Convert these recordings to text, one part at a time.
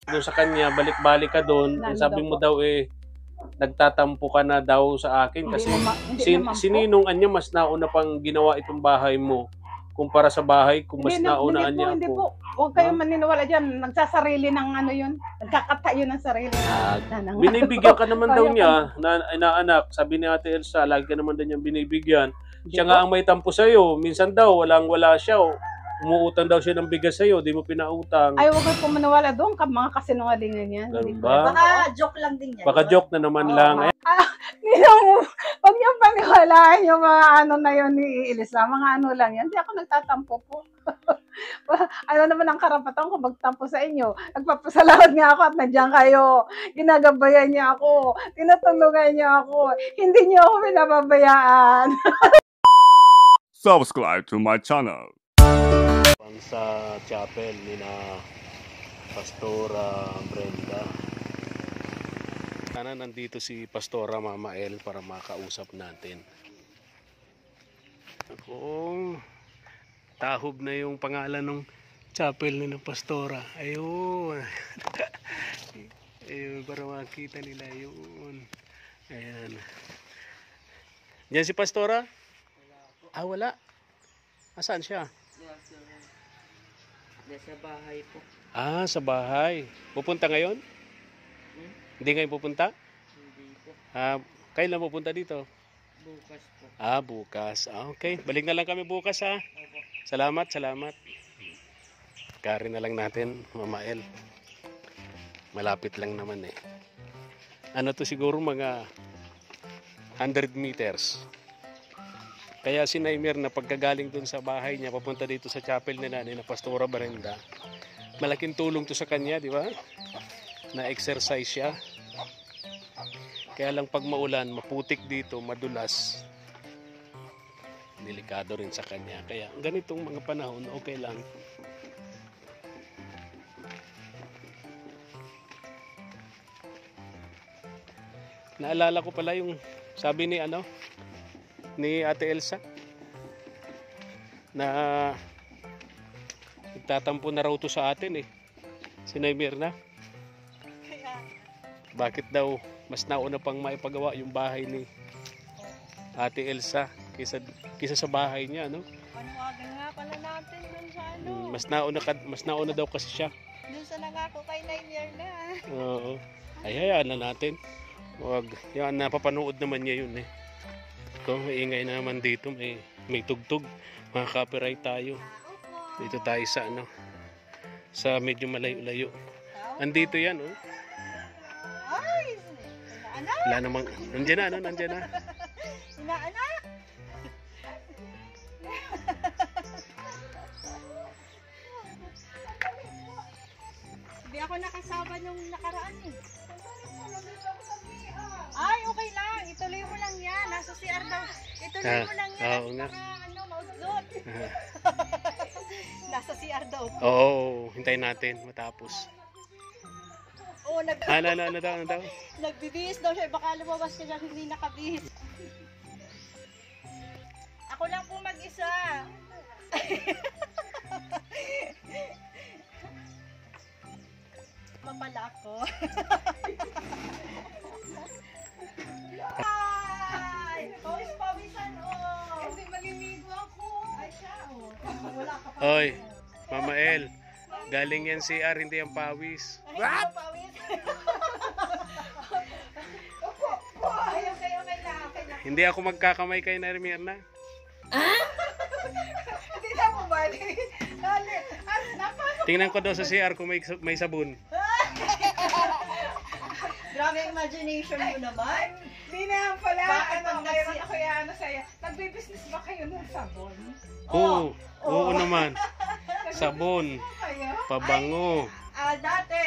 doon sa kanya, balik-balik ka doon. Sabi mo daw nagtatampo ka na daw sa akin kasi sininong anya mas nauna pang ginawa itong bahay mo kumpara sa bahay kung mas naunaan niya ako. Hindi po. Huwag kayong maniniwala dyan. Nagsasarili ng ano yun. Nagkakata yun ng sarili. Binibigyan ka naman daw niya na inaanak. Sabi ni Ate Elsa, lagi ka naman daw niyang binibigyan. Siya nga ang may tampo sa'yo. Minsan daw, wala siya. Umuutang daw siya ng bigas sa'yo. Di mo pinautang. Ay, huwag po maniwala doon. Mga kasinungalingan yan. Ganun ba? Baka joke lang din yan. Baka joke na naman lang. Huwag niyong paniwalaan yung mga ano na yun ni Elisa. Mga ano lang yan. Hindi ako nagtatampo po. Ano naman ang karapatan ko magtampo sa inyo? Nagpapasalamat nga ako at nandiyan kayo. Ginagabayan niya ako. Tinutulungan niya ako. Hindi niyo ako pinababayaan. Subscribe to my channel. Sa chapel ni na Pastora Brenda. Sana nandito si Pastora Mama El para makausap natin. Ako, tahob na yung pangalan ng chapel ni na Pastora. Ayun. Ayun, para makita nila yun. Ayan. Diyan si Pastora? Wala. Asan siya? Sa bahay po. Sa bahay. Pupunta ngayon? Hindi ngayon pupunta? Hindi po. Kailan pupunta dito? Bukas po. Bukas. Okay. Balik na lang kami bukas ha. Salamat. Kari na lang natin, Mama El. Malapit lang naman eh. Ano to siguro mga 100 meters. Kaya si Naimir na pagkagaling dun sa bahay niya, papunta dito sa chapel ni Nanay na Pastora Brenda, malaking tulong to sa kanya, di ba? Na-exercise siya. Kaya lang pag maulan, maputik dito, madulas. Delikado rin sa kanya. Kaya ganitong mga panahon, okay lang. Naalala ko pala yung sabi ni Ate Elsa na nagtatampo na raw to sa atin eh. Si Naimir na. Bakit daw mas nauna pang maipagawa yung bahay ni Ate Elsa kaysa sa bahay niya, no? Panawagan nga pala natin dun sa Mas nauna daw kasi siya. Dun sa nangako kay Naimir na. Oo. Hayaan na natin. Wag, yan napapanood naman niya yun eh. Ito, maingay naman dito, may tugtog, mga copyright tayo. Dito tayo sa medyo malayo-layo. Andito yan, oh. Ay, inaanak. Wala namang, nandiyan na. Inaanak. Hindi ako nakasama nung nakaraan eh. Ay, okay lang. Ituloy mo lang yan. Nasa CR daw. Ituloy mo lang yan. Oo nga. Maudlot. Nasa CR daw. Oo, hintayin natin matapos. Oo, Ano daw? nagbibihis daw siya. Baka lumabas ka dyan, hindi nakabihis. Ako lang po mag-isa. Mapala ako. Ay! Pawis-pawisan, oh! Hindi maliligo ako. Ay, siya, oh. Wala ka pa. Oy, Mama El, galing yan CR, hindi yan pawis. What? Pawis? Ay, okay na. Hindi ako magkakamay kay Naimir na. Hindi na po bali. Tingnan ko daw sa CR kung may sabon. Grabe imagination mo naman. Hindi na pala. Bakit Mayroon ako yan sa'yo. Nagbibusiness ba kayo ng sabon? Oo naman. Sabon, pabango. Dati,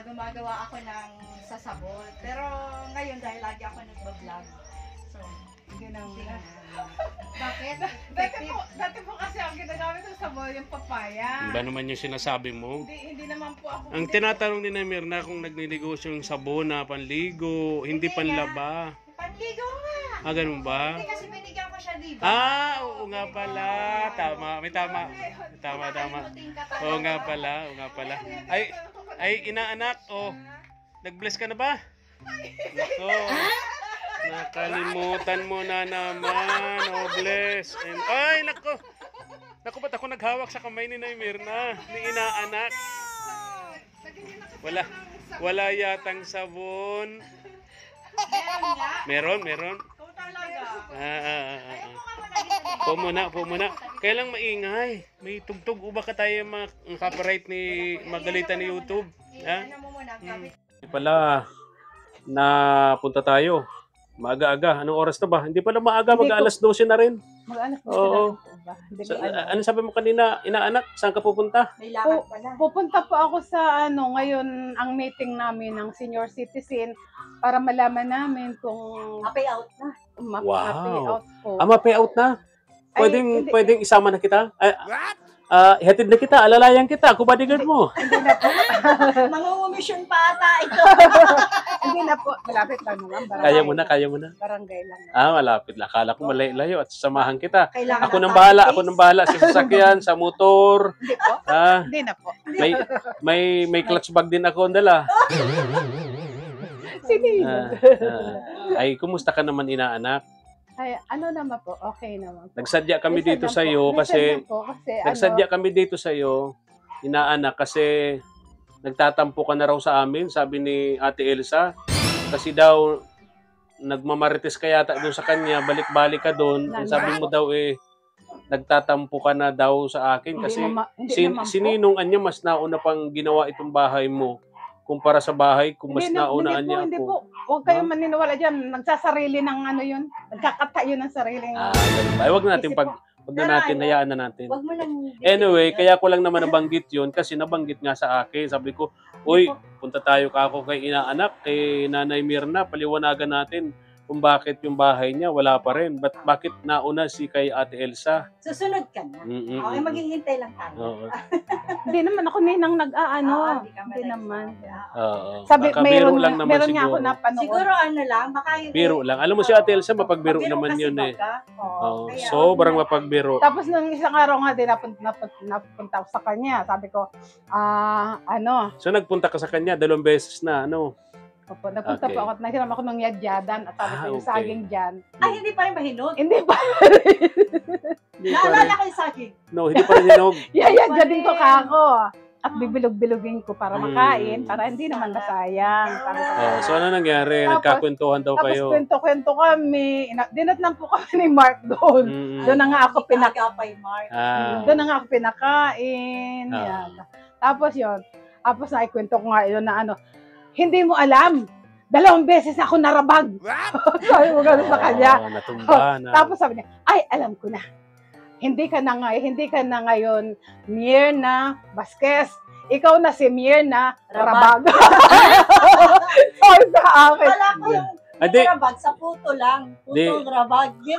gumagawa ako ng sasabon. Pero ngayon dahil lagi ako nagbablog. So, Ganun. bakit? Dati po kasi ang ginagamit ng sabon yung papaya. Ba naman yung sinasabi mo? Hindi naman po ako. Ang tinatanong ni Naimir na kung nagninegosyo yung sabon na panligo, hindi panlaba. Panligo nga. Ganun ba? Hindi kasi binigyan ko siya siya, di ba? Oo nga pala. Tama, may tama. Tama. Oo nga pala. Ay, inaanak, nag-bless ka na ba? Nako. Nakalimutan mo na naman. Bless. Ay, nako. Naku, ba't ako naghawak sa kamay ni Mirna? Ni inaanak. Wala yatang sabon. Meron nga. Meron. Ikaw talaga. Po muna. Kaya lang maingay. May tugtog. Uba ka tayo mga copyright ni Magalita ni YouTube. Ha? Ano mo muna, gamit. Pala, napunta tayo. Maaga-aga. Anong oras na ba? Hindi pala maaga. Mag-alas 12 na rin. Mag-anak mo Oo. sila po ba? Hindi So, ko alam. ano sabi mo kanina, inaanak? Saan ka pupunta? May lakad pala. Pupunta po ako sa ngayon ang meeting namin ng senior citizen para malaman namin kung Pay out na. Wow. payout po. Payout na? Ay, hindi. Pwedeng isama na kita? Ihatid na kita, alalayan kita, ako bodyguard mo. Hindi na po. Mangungumisyon pa ata ito. Hindi na po. Malapit lang naman. Kaya mo na. Barangay lang. Malapit lang. Akala ko malayo at sasamahan kita. Kailangan Ako nang bahala sa sasakyan, sa motor. Hindi po. Ah, Hindi na po. may clutch bag din ako ang dala. Sige. Ay, kumusta ka naman inaanak? Ay, ano naman po? Okay naman po. Nagsadya kami Minsan dito lang sa po. iyo Minsan kasi lang po, kasi nagsadya kami dito sa iyo inaanak kasi nagtatampo ka na raw sa amin, sabi ni Ate Elsa. Kasi daw nagmamarites ka yata doon sa kanya, balik-balik ka doon. Ang sabi mo daw nagtatampo ka na daw sa akin kasi hindi naman po. sininong anya mas nauna pang ginawa itong bahay mo kumpara sa bahay kung mas naunaan niya Hindi ako. po. Huwag kayong maniniwala dyan. Nagsasarili ng ano yun. Nagkakata yun ng sariling. Ganun ba? Wag na natin, hayaan na natin. Wag mo lang. Anyway, kaya ko lang naman nabanggit yun kasi nabanggit nga sa akin. Sabi ko, uy, punta tayo kako kay inaanak, kay Nanay Mirna, paliwanagan natin kung bakit yung bahay niya wala pa rin. Bakit nauna si kay Ate Elsa? Susunod ka na. Okay, maghihintay lang tayo. Oo. Hindi naman ako ninang nag-aano. Hindi ka Hindi naman. Oo. Sabi, Baka biro meron lang naman nga siguro. ako napanood. Siguro lang, baka hindi. Biro lang. Alam mo si Ate Elsa, mapagbiro Magbiro naman kasi yun baga. Oo. Kaya, Sobrang mapagbiro. Tapos nung isang araw nga din napunta ako sa kanya. Sabi ko, So nagpunta ka sa kanya 2 beses na, ano? Opo, napunta Okay. po ako at nahiram ako ng yadyadan at sabi ko yung Okay. saging dyan. Ay, hindi pa rin mahinod. Hindi pa. Hindi pa rin. Naalala ko yung sakin. No, hindi pa rin hinog. Yadyadan ko kako. At bibilog-bilogin ko para makain, para hindi naman masayang. Sabi ko, So ano nangyari? Tapos- Nagkakwentuhan daw tapos kayo. kwento-kwento kami. Dinat lang po kami ni Mark doon. Doon na nga ako Pinagapay, Mark. Doon na nga ako pinakain. Yan. Tapos yun. Tapos naikwento ko nga yun na hindi mo alam. 2 beses ako narabag. Sabi mo gano'n sa kanya. Natumba na. Tapos sabi niya, ay, alam ko na. Hindi ka na ngayon Mirna Vasquez. Ikaw na si Mirna Rabag. Sabi sa akin. Wala ko yung Adi, rabag sa puto lang. Di. Putong rabag. Yun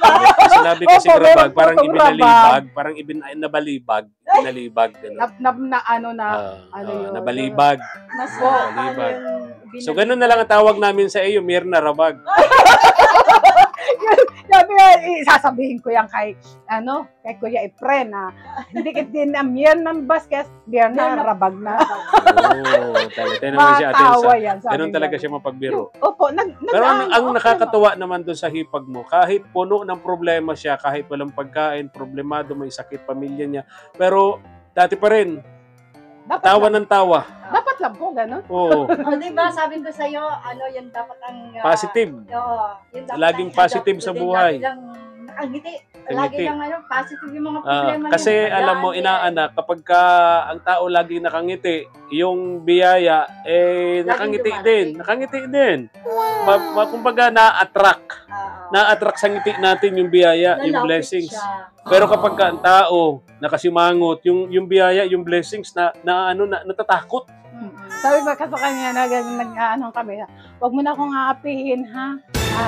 sinabi kasi Opo, grabag, meron parang putong ibinalibag, parang nabalibag, binalibag. Nabalibag. Mas Po. nakakalo yung So ganun na lang ang tawag namin sa iyo, Mirna Rabag. Sabi nga, sasabihin ko yan kay Kuya Efren hindi din na Mirna Vasquez, Mirna Rabag na. Talaga. Naman si Ate Elsa. Matawa yan. sabi Ganun niya. talaga siya mapagbiro. Opo, Pero ang nakakatuwa naman doon sa hipag mo, kahit puno ng problema siya, kahit walang pagkain, problemado, may sakit pamilya niya, pero dati pa rin, tawa ng tawa. Dapat lang po, gano'n. Oo. diba, sabi ko sa'yo, yan dapat ang... Positive. Oo. Yun dapat Laging ang positive adopt sa ko din. buhay. Lagi lang nakangiti. Lagi Nakangiti. lang positive yung mga problema Kasi niya. alam mo, inaanak, kapag ang tao lagi nakangiti, yung biyaya, nakangiti dumarating. din. Nakangiti din. Kumbaga, na-attract. Na-attract sa ngiti natin yung biyaya, yung Lalapit blessings. siya. Pero kapag ang tao nakasimangot, yung biyaya, yung blessings natatakot. Sabi ko sa kanya, nag-ano kami, wag mo na akong aapihin, ha?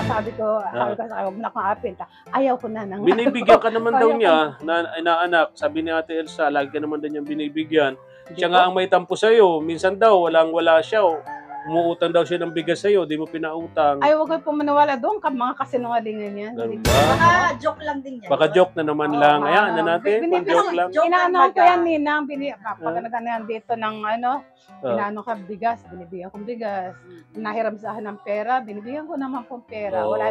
Sabi ko sa kanya, wag mo na akong aapihin. Ayaw ko na nang... Binibigyan ka naman daw niya na inaanak. Sabi ni Ate Elsa, lagi ka naman daw niyang binibigyan. Siya nga ang may tampo sa'yo. Minsan daw, wala siya. umuutang daw siya ng bigas sa'yo, di mo pinautang. Ay, huwag kayo po maniwala doon, mga kasinungalingan yan. Ganun Hindi ba? ko- Baka joke lang din yan. Baka joke na naman Oo, lang. oo. Ayan, na natin, kung joke lang. Joke Inaano lang ko baga. yan, Ninang. Pag nagano yan dito ng Oh. inaano ka bigas, binibigyan kong bigas. Nahiram sa akin ng pera, binibigyan ko naman kong pera. Wala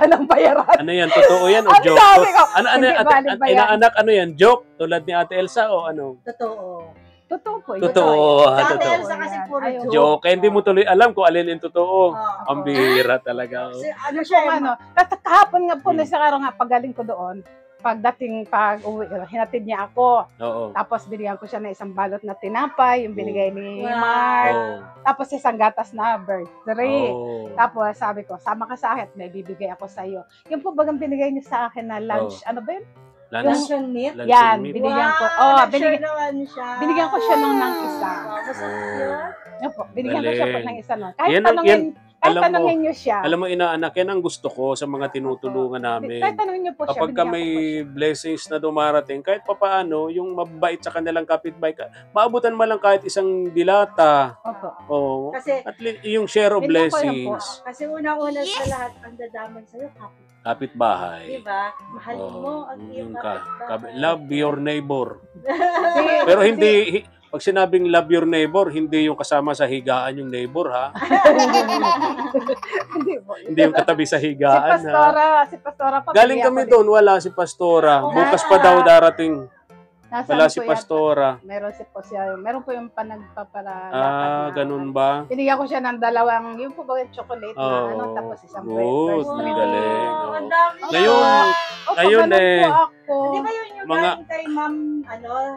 nang bayaran. Ano yan? Totoo yan o Ang joke? sabi ko, Ano, hindi valid ba yan? inaanak, ano yan? Joke? Tulad ni Ate Elsa o ano? Totoo. Totoo po. Totoo. Sa totoo. Ate Elsa kasi puro Ayaw. joke. Joke. Kaya hindi mo tuloy alam kung alin yung totoo. Oo. Ang bihira talaga. Kasi ano Kung siya, ano, kahapon nga po, Hmm. sa araw nga, pagaling ko doon, pag uwi, hinatid niya ako. Oo. Tapos binigyan ko siya ng isang balot na tinapay, yung binigay ni Wow. Mark. Oo. Tapos isang gatas na birthday. Oo. Tapos sabi ko, sama ka sa akin, may bibigay ako sa iyo. Yung po bagang binigay niya sa akin na lunch, ano ba yun? Lunch. Luncheon meat. Luncheon Yan, meat. binigyan ko. Wow, Oh, nag-share naman siya. binigyan ko siya nung ng isa. Wow, masarap yun. Yan po, binigyan ko siya po Galing. ng isa nun. Kahit Yan ang- tanongin, kahit alam mo, tanongin niyo siya. Alam mo, inaanak, yan ang gusto ko sa mga tinutulungan namin. Kahit tanongin niyo po siya, Kapag ka binigyan may ko po siya. blessings na dumarating, kahit papaano, yung mabait sa kanilang kapitbahay, maabutan mo lang kahit isang dilata. Opo. Oo. Kasi, At least yung share of Binigyan ko yan po. blessings. kasi unang-una sa lahat, ang dadamay sa'yo, kapit. Kapitbahay. Diba? Mahalin Oo, mo ang iyong yung kapitbahay. love your neighbor. Si- Pero hindi, pag sinabing love your neighbor, hindi yung kasama sa higaan yung neighbor, ha? Hindi po. Hindi yung katabi sa Si higaan, ha? Pastora pa. Galing binigyan kami ko din. doon, wala si Pastora. Oo. Bukas pa daw darating. Nasaan Wala po si yan? Pastora. Meron si po siya. Meron po yung panagpaparalakad Ah, ganun ba? Binigyan ko siya ng dalawang, yung po ba yung chocolate na Oo. ano, tapos isang Good. first Ang drink. galing. Wow, Oo. ang dami. Ngayon, Opo, Ayun ganun eh. po ako. Di ba yun yung Mga- galing kay Ma'am,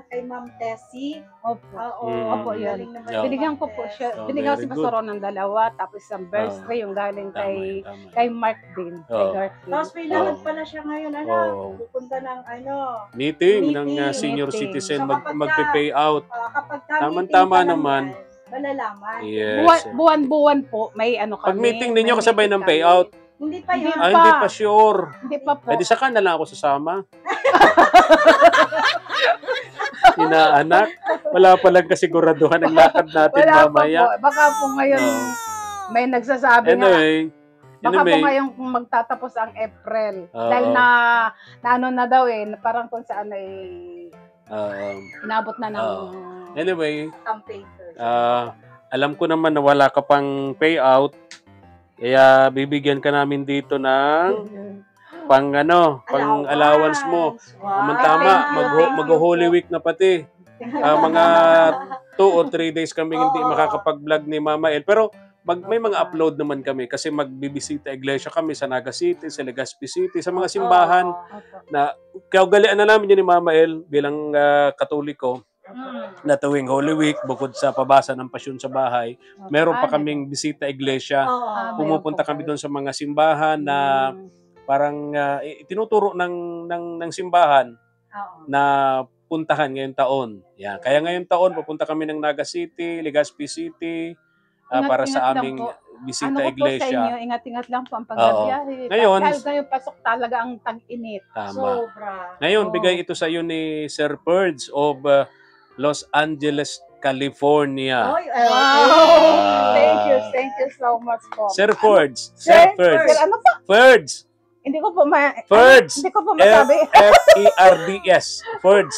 kay Ma'am Tessie? Opo. Oo, Opo, yun. galing naman Yeah. yung Binigyan ko Ma'am po Tess. siya. Oh, Binigyan ko very si good. Pastor ng dalawa, tapos isang birthday yung galing Tama, kay tama. Mark din. Kay Oh. Garfield. Tapos may lakad Oo. pala siya ngayon, Oo. pupunta ng Meeting ng Meeting. senior Meeting. citizen, So, kapag magpe-pay out. kapag Tama-tama naman. malalaman. Yes. Buwan-buwan po, may ano kami. Pag meeting ninyo may kasabay meeting ng kami. payout. Hindi pa yun. Hindi Ay, pa. hindi pa sure. Hindi pa po. Pwede saka na lang ako sasama. Inaanak. Wala pa lang kasiguraduhan ang lakad natin Wala pa mamaya. po. Baka po ngayon, Oo. may nagsasabi nga. Anyway, Baka po anyway, ngayon kung magtatapos ang April. Oo. Dahil na ano na daw na parang kung saan ay inabot na ng... anyway, Campaign first. alam ko naman na wala ka pang payout. Kaya bibigyan ka namin dito ng pang allowance mo. Wow. Tama, Thank you. mag-Holy Week na pati. Mga 2 or 3 days kami hindi Oo. makakapag-vlog ni Mama El. Pero may mga upload naman kami kasi magbibisita iglesia kami sa Naga City, sa Legazpi City, sa mga simbahan. Na kaugalian na namin yun ni Mama El bilang Katoliko na tuwing Holy Week, bukod sa pabasa ng pasyon sa bahay, meron pa kaming bisita iglesia. Pumupunta kami doon sa mga simbahan na parang tinuturo ng simbahan na puntahan ngayong taon. Yan. Kaya ngayong taon, pupunta kami ng Naga City, Legazpi City, para sa Ingat-ingat lang aming po. bisita Ano ko po sa iglesia. inyo, ingat-ingat lang po ang pagbabiyahe. Ngayon- Dahil ngayon pasok talaga ang tag-init. Tama. Sobra. Ngayon, Oo. bigay ito sa iyo ni Sir Purge of Los Angeles, California. Oy, Ah. Thank you so much po. Sir Purge. Sir, Sir Purge. Sir, ano po? Purge. Hindi ko po Ferds. hindi ko po masabi. Ferds. Ferds.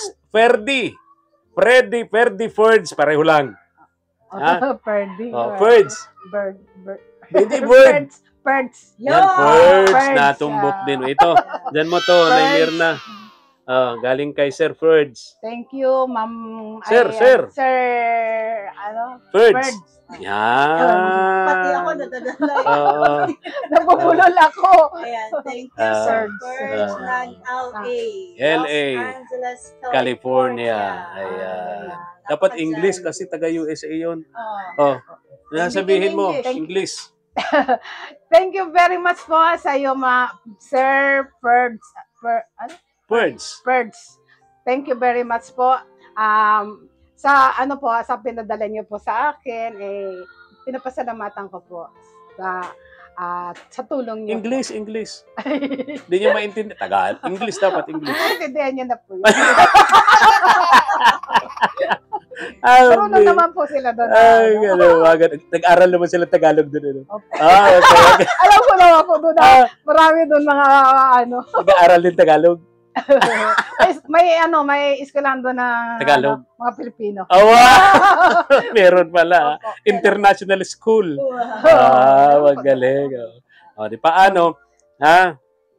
Ferdy Ferds. Pareho lang. Ha? Ferdy. Ferds. Bird. Hindi bird. Birds. Yan, Ferds. Ferds, Natumbok din. Ito, dyan mo to, Naimir na. Galing kay Sir Ferds. Thank you, Ma'am. Sir. Sir, ano? Ferds. Yan. Pati ako nadadala. Oo. Nabubulol ako. Ayan, thank you, Ah, Sir ah, Birds ng LA. LA, Los Angeles, California. Ayan. Dapat English kasi taga-USA yun. Oh. Nasabihin mo, English. English. Thank you very much po sa iyo, Sir Ferds. Ano? Ferds. Thank you very much po. Sa ano po, sa pinadala niyo po sa akin, pinapasalamatan ko po sa tulong niyo. English. Hindi niyo maintindihan. English dapat, English. Intindihan niyo na po yun. Marunong naman po sila doon. Ay, nag-aral naman sila Tagalog doon. Ano? Opo. Okay. Alam ko naman po doon. Marami doon mga ano. Nag-aaral din Tagalog. may eskwelahan doon na Tagalog. Mga Pilipino. Oh, wow. Meron pala. Opo. International school. Wow. Magaling. Di paano?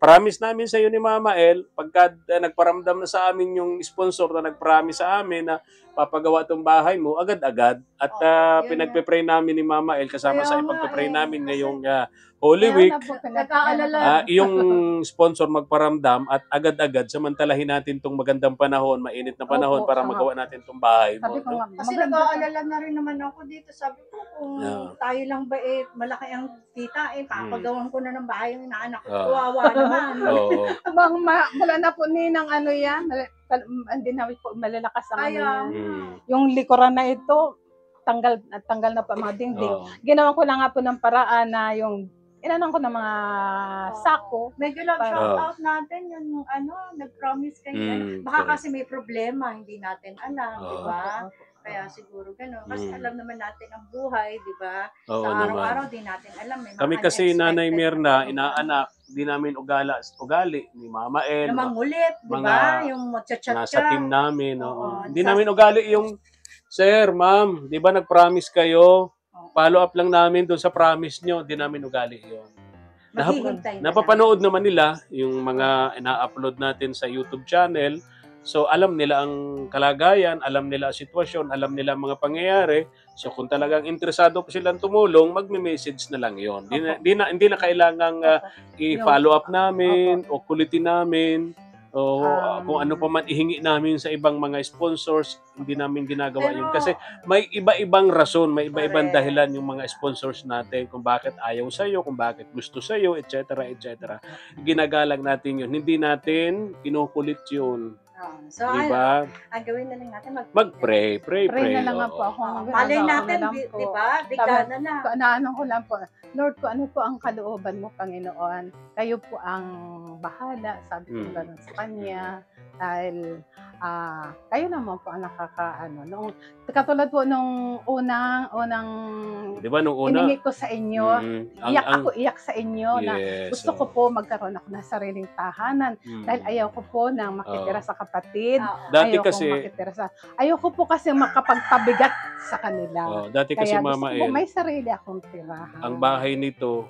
Promise namin sa iyo ni Mama El, pagka nagparamdam na sa amin yung sponsor na nag-promise sa amin na papagawa tong bahay mo, agad-agad. At yun pinagpe-pray namin ni Mama El kasama Kaya sa nga ipagpe-pray eh, namin kasi- ngayong Holy Week. Nag-aalala. Yung sponsor magparamdam at agad-agad samantalahin natin tong magandang panahon, mainit na panahon Opo, para tama. magawa natin tong bahay mo. Sabi ko No? nga, Kasi maganda. nag-aalala na rin naman ako dito. Sabi ko, kung Yeah. tayo lang ba malaki ang kita, papagawan ko na ng bahay yung inaanak ko. Ah. Kawawa naman. Oo. Mula na po ninang ano yan, hindi namin po malalakas ang ano Kaya, yan. Mm. Yung likuran na ito, tanggal na po ang mga dingding. Oo. Ginawa ko lang nga po ng paraan na yung inanon ko ng mga sako. medyo lang Oh. shout out natin yung nag-promise kayo. Baka correct. kasi may problema, hindi natin alam, di Oh. ba? Kaya siguro gano'n. Kasi alam naman natin ang buhay, di ba? Oo Sa naman. araw-araw din natin alam. May mga Kami kasi unexpected Nanay na Mirna, problema. inaanak, di namin ugali ni Mama El. Na mangulit, di mga ba? Yung chat-chat Nasa team namin. Oo. Hindi namin ugali yung, Sir, Ma'am, di ba nag-promise kayo? Follow up lang namin doon sa promise nyo. Di namin ugali yun. Maghihintay na Napapanood naman nila yung mga ina-upload natin sa YouTube channel. So, alam nila ang kalagayan, alam nila ang sitwasyon, alam nila ang mga pangyayari. So, kung talagang interesado po silang tumulong, magme-message na lang yon. Hindi na kailangang i-follow up namin o kulitin namin o kung ano pa man ihingi namin sa ibang mga sponsors, hindi namin ginagawa yun. Kasi may iba-ibang rason, may iba-ibang Correct. dahilan yung mga sponsors natin kung bakit ayaw sa'yo, kung bakit gusto sa'yo, etc. etc. Ginagalang natin yun. Hindi natin kinukulit yun. So, Diba? ang gawin na lang natin, Mag-pray. Pray Pray na lang nga oo. po ako. Malay Ginagawa ko natin, na lang po. di ba? Bigana na. Naano ko lang po, Lord, kung ano po ang kalooban mo, Panginoon, kayo po ang bahala, sabi ko gano'n sa Kanya, dahil kayo naman po ang nakakaano. Katulad po nung unang Di ba nung una? iningi ko sa inyo, iyak sa inyo na gusto ko po magkaroon ako ng sariling tahanan dahil ayaw ko po nang makitira sa kapatid. Dati Ayaw kasi, ko makitira sa... Ayaw ko po kasi makapagpabigat sa kanila. dati kasi Kaya Mama gusto ko El, may sarili akong tirahan. ang bahay nito,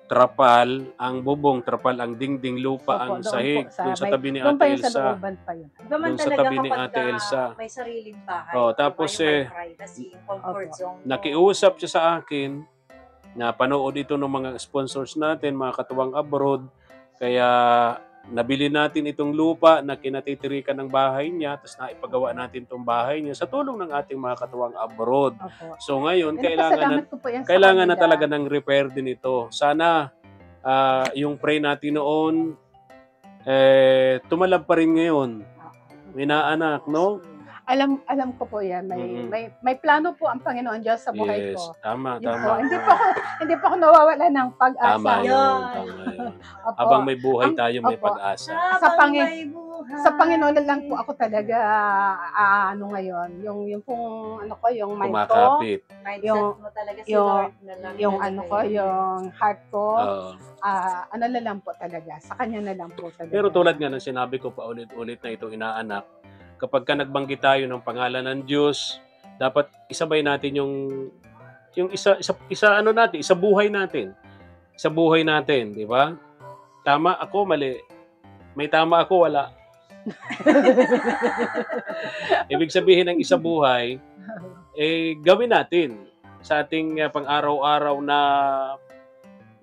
trapal, ang bubong, trapal, ang dingding, lupa, Opo, ang doon sahig, po sa doon sa may- tabi ni Doon pa Ate yun sa Elsa. looban pa yun. Gaman Doon sa talaga tabi ni kapag Ate Elsa. may sariling bahay. Tapos diba, yung may privacy, comfort Opo. zone. mo. Nakiusap siya sa akin na panood ito ng mga sponsors natin, mga katuwang abroad. Kaya nabili natin itong lupa na kinatitirikan ng bahay niya, tapos naipagawa natin itong bahay niya sa tulong ng ating mga katuwang abroad. Opo. So ngayon, Pinapasalamat ko po yan sa kailangan na kanila. talaga ng repair din ito. Sana yung pray natin noon, tumalab pa rin ngayon. Minaanak, no? Alam ko po yan. May plano po ang Panginoon Diyos sa buhay Yes, ko. tama, Yun po. tama. Hindi po ako nawawala ng pag-asa. Tama yun, Yun. tama yun. Opo. Habang may buhay tayo, may Opo. pag-asa. Sa Habang Pangin- may buhay. Sa Panginoon na lang po ako talaga ngayon. Yung pong yung mind ko, Kumakapit. Mindset yung- mo talaga si yung- Lord na lang. yung ilalagay. yung heart ko, Oo. na lang po talaga. Sa kanya na lang po talaga. Pero tulad nga ng sinabi ko pa ulit-ulit na itong inaanak, kapag ka nagbanggit tayo ng pangalan ng Diyos, dapat isabay natin yung isa buhay natin. Sa buhay natin, di ba? Tama ako, mali. May tama ako, wala. Ibig sabihin ng isa buhay, gawin natin sa ating pang-araw-araw na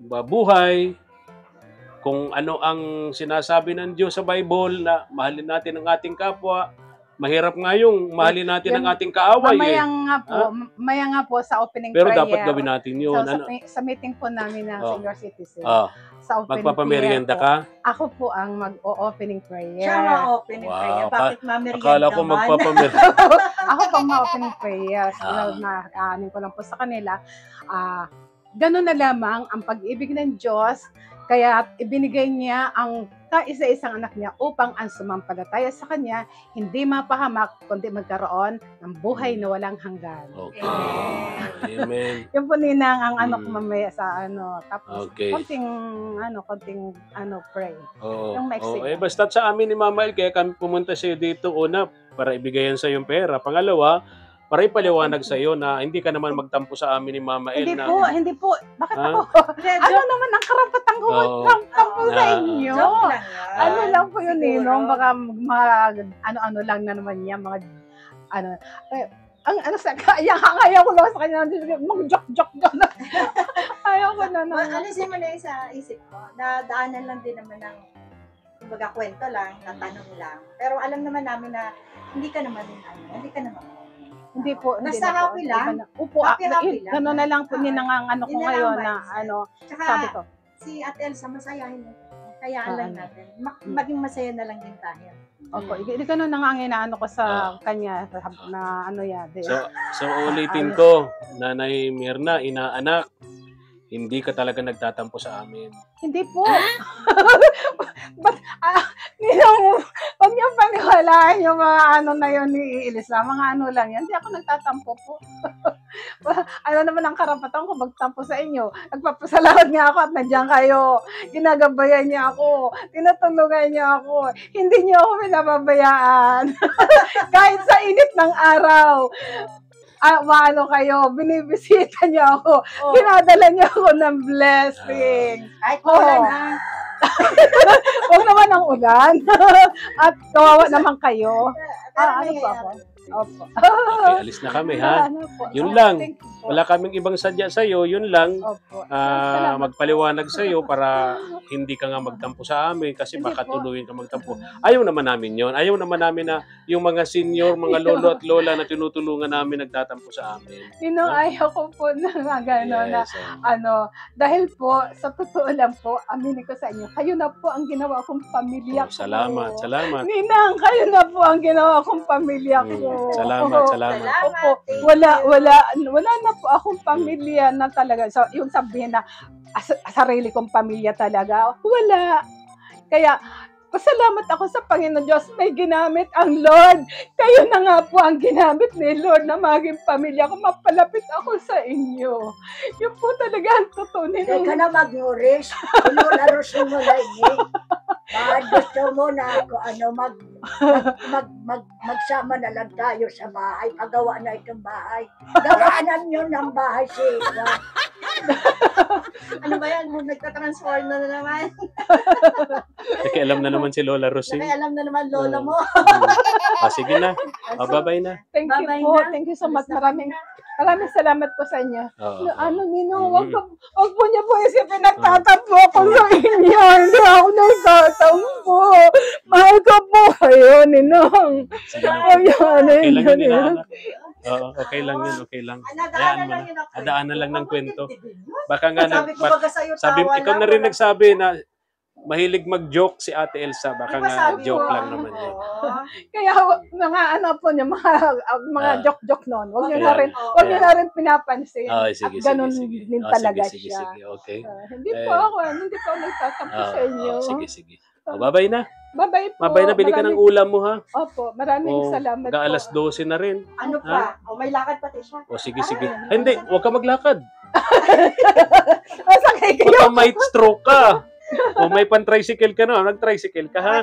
buhay. Kung ano ang sinasabi ng Diyos sa Bible na mahalin natin ang ating kapwa, mahirap nga yung mahalin natin ang ating kaaway. Mamaya nga po sa opening Pero prayer. dapat gawin natin yun. So, sa meeting po namin ng senior citizen, sa opening Magpapamerienda prayer po, ka? ako po ang mag-opening prayer. Siya ma-opening Wow. prayer. Bakit mamerienda Akala ko man? magpapamerienda. Ako po ang opening prayer. So, anin ko lang po sa kanila. Ganun na lamang ang pag-ibig ng Diyos Kaya ibinigay niya ang kaisa-isang anak niya upang ang sumampalataya sa kanya hindi mapahamak kundi magkaroon ng buhay na walang hanggan. Okay. Amen. Yung po ninang ang ano ko Mm. mamaya sa ano. Tapos Okay. konting pray. Oo. Yung Mexican. Oo. Basta sa amin ni Mama El, kaya kami pumunta sa iyo dito. Una, para ibigayan sa yung pera. Pangalawa, para ipaliwanag sa iyo na hindi ka naman magtampo sa amin ni Mama El. Hindi po. Bakit Ha? ako? Ano naman ang karapatan ko Oo. magtampo sa Ah. inyo? Joke lang yan. Ano lang po yun, Siguro. Ninong, baka ano-ano lang na naman niya, mga, ang ayaw ko lang sa kanya, mga joke gano'n. Ayaw ko na Alisin mo na yun sa isip ko. Daanan lang din naman ng kumbaga kwento lang, tatanong lang. Pero alam naman namin na hindi ka naman. Hindi po. Basta na po. happy lang. Upo, Happy lang. gano'n na lang po, ano ko Yun na lang ngayon, ba, na sir? ano, Tsaka sabi ko. si Ate Elsa, masayahin mo. Kayaan lang Ano? natin. Maging masaya na lang din tayo. Opo, hindi gano'n na nga ang inaano ko sa kanya, na ano yan. So ulitin ko, Nanay Mirna, inaanak, hindi ka talaga nagtatampo sa amin. Hindi po. Ninong, huwag niyong paniwalaan yung mga ano na yun ni Elisa. Mga ano lang yan. Hindi ako nagtatampo po. Ano naman ang karapatan ko magtampo sa inyo. Nagpapasalamat nga ako at nandiyan kayo. Ginagabayan niya ako. Tinutulungan niya ako. Hindi niyo ako pinababayaan. Kahit sa init ng araw. Maano kayo, binibisita niya ako. Oh, Pinadala niya ako ng blessing. kahit Oo. wala na. Huwag naman ang ulan. At kawawa naman kayo. Pero Ano may- po ako? Opo. Okay, alis na kami, ha? Ano po? Yun lang. Thank you po. Wala kaming ibang sadya sa iyo, yun lang. Opo. Salamat Magpaliwanag sa iyo para hindi ka nga magtampo sa amin kasi Hindi baka po. tuluyin ka magtampo. Ayaw naman namin yon. Ayaw naman namin na yung mga senior, mga lolo at lola na tinutulungan namin nagtatampo sa amin. Ninong, ayaw ko po na gano'n na Yes, oh. dahil po, sa totoo lang po, aminin ko sa inyo, kayo na po ang ginawa kong pamilya Oh, ko. salamat. Ninang, kayo na po ang ginawa kong pamilya ko. Salamat. Opo, Thank wala you. na po akong pamilya na talaga. So, yung sabihin na sarili kong pamilya talaga, wala. Kaya, pasalamat ako sa Panginoon Diyos, may ginamit ang Lord. Kayo na nga po ang ginamit ni Lord na maging pamilya ko. Mapalapit ako sa inyo. Yun po talaga ang totoo Hindi ka nito. na magnuris. Pinularusin mo na ini. Bakit gusto mo na magsama na lang tayo sa bahay. Pagawa na itong bahay. Gawaanan nyo ng bahay si Eva. Ano ba yan? Nagtatransform na naman. Nakialam na naman si Lola Rosie. Alam na naman lola mo. Sige na. Bye-bye na. Thank you Bye-bye po. na. Thank you so much. Maraming salamat po sa inyo. Oo. Ninong, wag po niya po isipin nagtatampo ako sa inyo. Hindi ako nagtatampo. Mahal ko po kayo, Ninong. Sige na. Ayan, Okay lang yun, ayan. inaanak. Oo, okay lang yun, okay lang. Nadaanan mo lang na. yun ako. Adaanan lang ng kwento. Baka nga, Sabi ko baga sa'yo, sabi, tawa ikaw lang, na rin wala- nagsabi na mahilig mag-joke si Ate Elsa. Baka Di ba nga sabi joke mo? lang naman yun. Oo. Kaya mga ano po niya, mga joke-joke noon. Wag niyo Okay. na rin, wag niyo na rin pinapansin. Oh, sige, At ganun sige. din Oh, talaga sige, siya. sige, okay. Hindi po ako nagtatampo sa inyo. Sige. Bye-bye na. Bye-bye po. Bye-bye na, bili ka ng ulam mo, ha? Opo, maraming salamat po. Alas 12 na rin. Ano pa? O may lakad pati siya. Sige. Ay, hindi, huwag ka maglakad. Sakay kayo. Baka might stroke ka. O may pan-tricycle ka na, nag-tricycle ka, ha?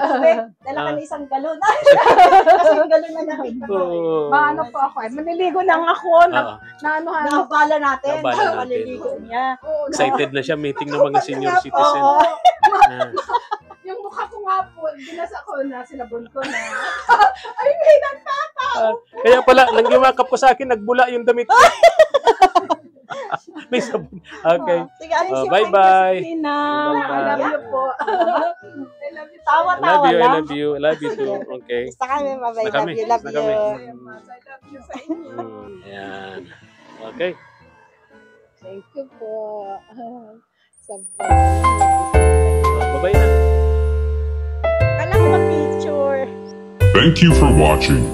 Dala ka ng isang galon. Kasi yung galon na nakita mo. Oo. Maano po ako maniligo lang ako. Oo. Nakabala natin. Nakabala natin. Maliligo niya. Excited na siya meeting ng mga senior citizen. Oo. Ah. Yung mukha ko nga po, binasa ko na, sinabon ko na. Kaya pala, nang giwakap ko sa akin, nagbula yung damit ko. May sabon. Okay. Sige, alis yung Bye-bye. Ninang, I love you po. I love you. Tawa-tawa I lang. love you. I love you too. Okay. Basta kami, mabay. Na kami. Love Na you. kami. I love you sa inyo. Ayan. Okay. Thank you po. Bye-bye na. Kailangan mag-picture. Thank you for watching.